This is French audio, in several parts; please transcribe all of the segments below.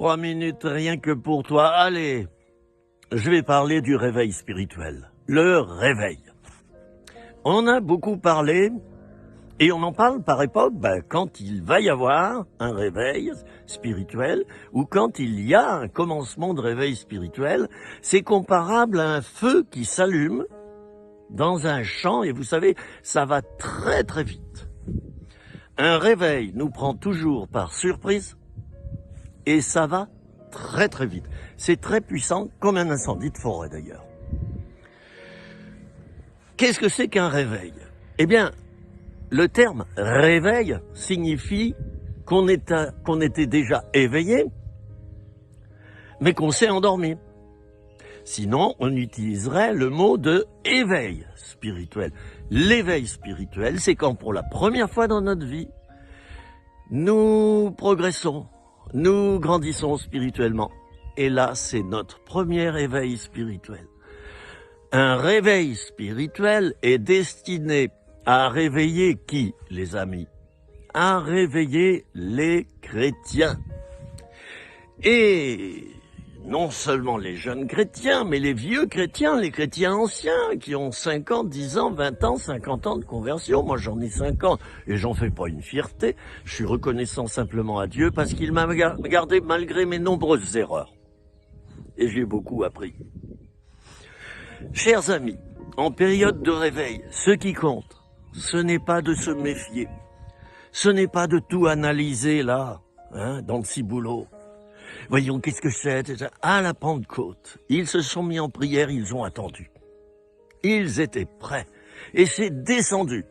3 minutes rien que pour toi. Allez, je vais parler du réveil spirituel. Le réveil. On a beaucoup parlé, et on en parle par époque, quand il va y avoir un réveil spirituel, ou quand il y a un commencement de réveil spirituel. C'est comparable à un feu qui s'allume dans un champ, et vous savez, ça va très très vite. Un réveil nous prend toujours par surprise, et ça va très très vite. C'est très puissant, comme un incendie de forêt d'ailleurs. Qu'est-ce que c'est qu'un réveil? Eh bien, le terme réveil signifie qu'on était déjà éveillé, mais qu'on s'est endormi. Sinon, on utiliserait le mot de éveil spirituel. L'éveil spirituel, c'est quand pour la première fois dans notre vie, nous progressons, nous grandissons spirituellement. Et là, c'est notre premier éveil spirituel. Un réveil spirituel est destiné à réveiller qui, les amis? À réveiller les chrétiens. Et non seulement les jeunes chrétiens, mais les vieux chrétiens, les chrétiens anciens, qui ont 5 ans, 10 ans, 20 ans, 50 ans de conversion. Moi, j'en ai 50 et j'en fais pas une fierté. Je suis reconnaissant simplement à Dieu parce qu'il m'a gardé malgré mes nombreuses erreurs. Et j'ai beaucoup appris. Chers amis, en période de réveil, ce qui compte, ce n'est pas de se méfier. Ce n'est pas de tout analyser là, dans le ciboulot. Voyons, qu'est-ce que c'est? À la Pentecôte, ils se sont mis en prière, ils ont attendu. Ils étaient prêts. Et c'est descendu.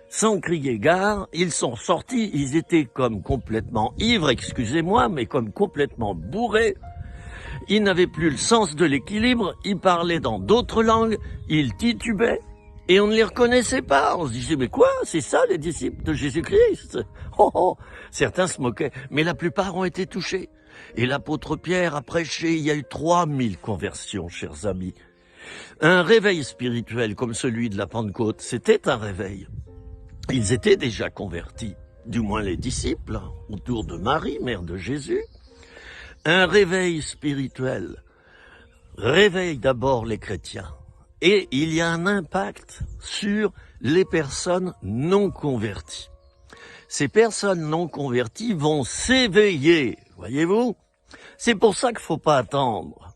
Sans crier gare, ils sont sortis, ils étaient comme complètement ivres, excusez-moi, mais comme complètement bourrés. Ils n'avaient plus le sens de l'équilibre, ils parlaient dans d'autres langues, ils titubaient, et on ne les reconnaissait pas. On se disait, mais quoi? C'est ça les disciples de Jésus-Christ? Oh, oh. Certains se moquaient, mais la plupart ont été touchés. Et l'apôtre Pierre a prêché, il y a eu 3000 conversions, chers amis. Un réveil spirituel comme celui de la Pentecôte, c'était un réveil. Ils étaient déjà convertis, du moins les disciples, autour de Marie, mère de Jésus. Un réveil spirituel réveille d'abord les chrétiens. Et il y a un impact sur les personnes non converties. Ces personnes non converties vont s'éveiller, voyez-vous? C'est pour ça qu'il ne faut pas attendre.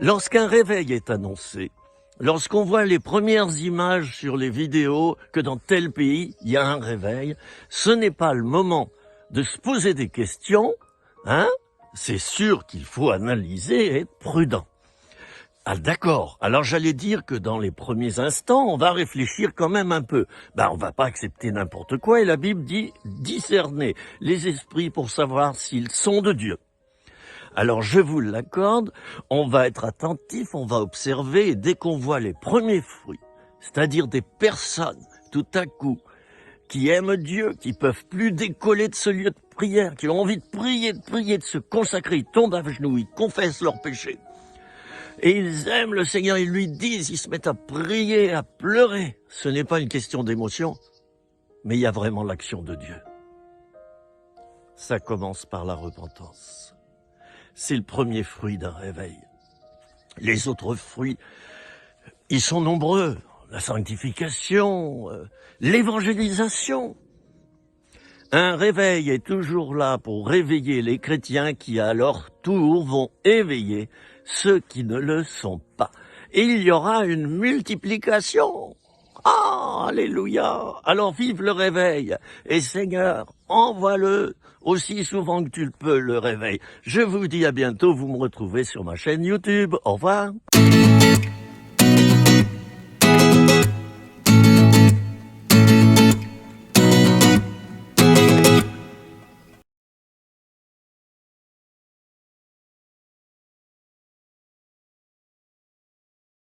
Lorsqu'un réveil est annoncé, lorsqu'on voit les premières images sur les vidéos que dans tel pays, il y a un réveil, ce n'est pas le moment de se poser des questions, C'est sûr qu'il faut analyser et être prudent. Ah d'accord, alors j'allais dire que dans les premiers instants, on va réfléchir quand même un peu. On va pas accepter n'importe quoi, et la Bible dit discerner les esprits pour savoir s'ils sont de Dieu. Alors je vous l'accorde, on va être attentif, on va observer, et dès qu'on voit les premiers fruits, c'est-à-dire des personnes, tout à coup, qui aiment Dieu, qui peuvent plus décoller de ce lieu de prière, qui ont envie de prier, de se consacrer, ils tombent à genoux, ils confessent leurs péchés. Et ils aiment le Seigneur, ils lui disent, ils se mettent à prier, à pleurer. Ce n'est pas une question d'émotion, mais il y a vraiment l'action de Dieu. Ça commence par la repentance. C'est le premier fruit d'un réveil. Les autres fruits, ils sont nombreux. La sanctification, l'évangélisation. Un réveil est toujours là pour réveiller les chrétiens qui, à leur tour, vont éveiller ceux qui ne le sont pas. Et il y aura une multiplication. Ah, alléluia! Alors vive le réveil. Et Seigneur, envoie-le aussi souvent que tu le peux, le réveil. Je vous dis à bientôt, vous me retrouvez sur ma chaîne YouTube. Au revoir.